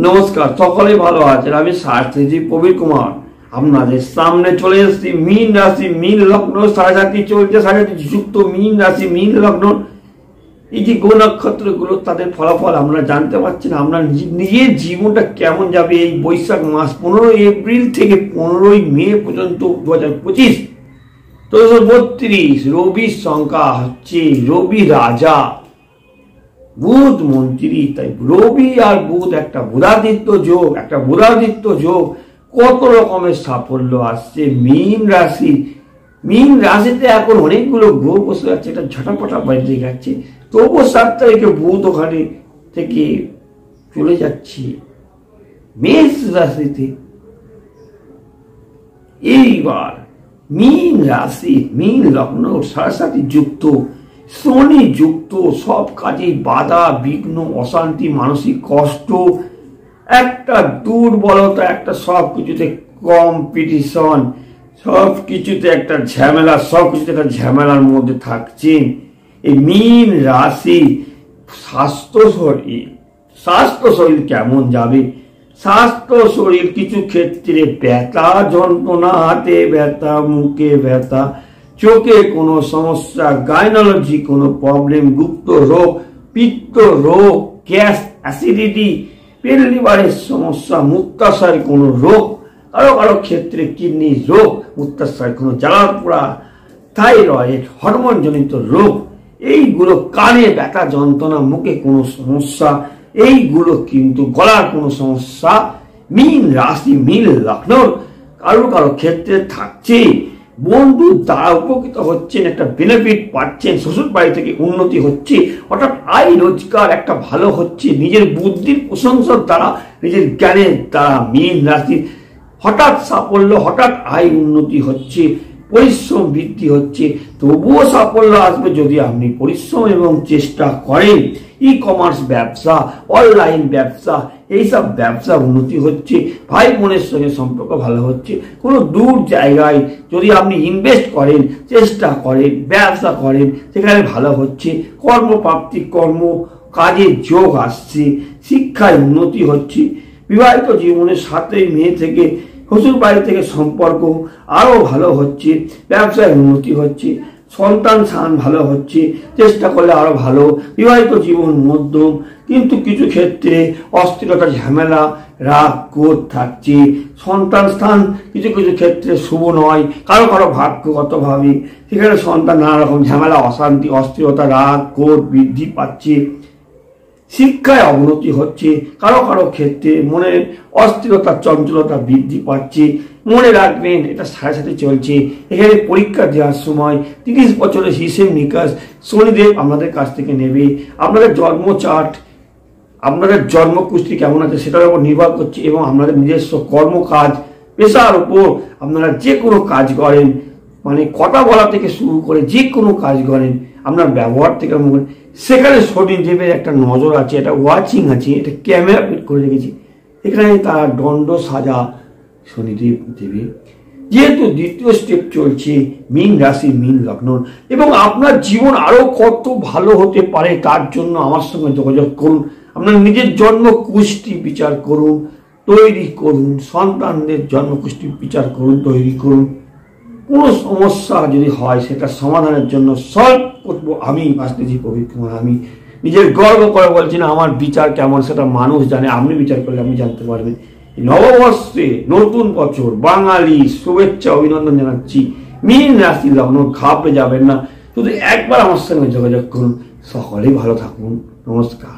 নমস্কার, সকলে ভালো আছেন। আমি শাস্ত্রীজি প্রবীর কুমার আপনাদের সামনে চলে এসেছি। মীন রাশি, মীন লগ্ন, 7.5 চলছে, 7.5 যুক্ত মীন রাশি, মীন লগ্ন, এই যে গ্রহ নক্ষত্রগুলো তাদের ফলাফল আমরা জানতে পারছি না। আমরা নিজের জীবনটা কেমন যাবে এই বৈশাখ মাস 15 এপ্রিল থেকে 15 মে পর্যন্ত 2025। 332 রবির সংখ্যা হচ্ছে রবি রাজা, বুধ মন্ত্রী। তাই রবি আর বুধ একটা বুধাদিত্য যোগ, কত রকমের সাফল্য আসছে মীন রাশি। মীন রাশিতে এখন অনেকগুলো গ্রহ বসে যাচ্ছে, এটা ঝটাপটা বাইরে যাচ্ছে। তবুও 7 তারিখে বুধ ওখানে থেকে চলে যাচ্ছে মেষ রাশিতে। এইবার মীন রাশি, মীন লগ্ন, 7.5 যুক্ত, শনি যুক্ত, সব কাজে বাধা বিঘ্ন, অশান্তি, মানসিক কষ্ট, একটা দুর্বলতা, একটা সবকিছুতে কম্পিটিশন, সবকিছুতে একটা ঝামেলা, সবকিছুতে একটা ঝামেলার মধ্যে থাকছেন এই মীন রাশি। স্বাস্থ্য শরীর কেমন যাবে? স্বাস্থ্য শরীর কিছু ক্ষেত্রে ব্যথা যন্ত্রণা, হাতে ব্যথা, মুখে ব্যথা, চোখে কোনো সমস্যা, গাইনোলজি কোনো প্রবলেম, গুপ্ত রোগ, পিত্ত রোগ, গ্যাস, অ্যাসিডিটি, পেট লিভারের সমস্যা, মূত্রাশয়ের কোনো রোগ, কারো ক্ষেত্রে কিডনি রোগ, মূত্রাশয়ের কোনো জ্বালা পোড়া, থাইরয়েড, হরমোনজনিত রোগ, এইগুলো, কানে ব্যথা যন্ত্রণা, মুখে কোনো সমস্যা, এইগুলো কিন্তু গলার কোনো সমস্যা মীন রাশি, মীন লগ্ন কারো ক্ষেত্রে থাকছে। বন্ধু দ্বারা উপকৃত হচ্ছেন, একটা বেনিফিট পাচ্ছেন, শ্বশুর বাড়ি থেকে উন্নতি হচ্ছে, হঠাৎ আয় রোজগার একটা ভালো হচ্ছে, নিজের বুদ্ধির প্রশংসার দ্বারা, নিজের জ্ঞানের দ্বারা মীন রাশি হঠাৎ সাফল্য, হঠাৎ আয় উন্নতি হচ্ছে, পরিশ্রম বৃদ্ধি হচ্ছে। তবুও সাফল্য আসবে যদি আপনি পরিশ্রম এবং চেষ্টা করেন। ই কমার্স ব্যবসা, অনলাইন ব্যবসা, এইসব ব্যবসা উন্নতি হচ্ছে, ভাই বোনের সঙ্গে সম্পর্ক ভালো হচ্ছে। কোনো দূর জায়গায় যদি আপনি ইনভেস্ট করেন, চেষ্টা করেন, ব্যবসা করেন, সেখানে ভালো হচ্ছে। কর্মপ্রাপ্তি, কাজের যোগ আসছে, শিক্ষায় উন্নতি হচ্ছে। বিবাহিত জীবনের 7 মে থেকে শ্বশুর বাড়ি থেকে সম্পর্ক আরো ভালো হচ্ছে, ব্যবসায় উন্নতি হচ্ছে, সন্তান সান ভালো হচ্ছে, চেষ্টা করলে আরো ভালো। বিবাহিত জীবন মধ্যম, কিন্তু কিছু ক্ষেত্রে অস্থিরতা, ঝামেলা, রাগ, ক্রোধ থাকছে। সন্তান স্থান কিছু ক্ষেত্রে শুভ নয়, কারো ভাগ্যগতভাবে সেখানে সন্তান নানা রকম ঝামেলা, অশান্তি, অস্থিরতা, রাগ, ক্রোধ বৃদ্ধি পাচ্ছে। শিক্ষায় অবনতি হচ্ছে, কারো ক্ষেত্রে মনের অস্থিরতা, চঞ্চলতা বৃদ্ধি পাচ্ছে। মনে রাখবেন এটা 7.5 চলছে, এখানে পরীক্ষা দেওয়ার সময় 30 বছরের হিসেব নিকাশ শনিদেব আপনাদের কাছ থেকে নেবে। আপনাদের জন্ম চার্ট, আপনাদের জন্মকুষ্ঠি কেমন আছে সেটার উপর নির্ভর করছে, এবং আপনাদের নিজস্ব কর্মকাজ, পেশার উপর আপনারা যে কোনো কাজ করেন, মানে কথা বলা থেকে শুরু করে যে কোনো কাজ করেন, আপনার ব্যবহার থেকে সেখানে শনিদেবের একটা নজর আছে, একটা ওয়াচিং আছে, এটা ক্যামেরা ফিট করে রেখেছি। এখানে তারা দণ্ড সাজা শনিদেব দেবে। যেহেতু দ্বিতীয় স্টেপ চলছে মীন রাশি, মীন লগ্ন, এবং আপনার জীবন আরো কত ভালো হতে পারে তার জন্য আমার সঙ্গে যোগাযোগ করুন। আপনার নিজের জন্মকুষ্ঠি বিচার করুন, তৈরি করুন, সন্তানদের জন্মকুষ্ঠি বিচার করুন, তৈরি করুন। কোনো সমস্যা যদি হয় সেটা সমাধানের জন্য সলভ করবো আমি শাস্ত্রীজি প্রবীর কুমার। আমি নিজের গর্ব করে বলছি না, আমার বিচার কেমন সেটা মানুষ জানে, আপনি বিচার করলে আপনি জানতে পারবেন। নববর্ষে, নতুন বছর, বাঙালি শুভেচ্ছা অভিনন্দন জানাচ্ছি। মীন রাশি লগ্ন, ঘাবড়ে যাবেন না, শুধু একবার আমার সঙ্গে যোগাযোগ করুন। সকলেই ভালো থাকুন। নমস্কার।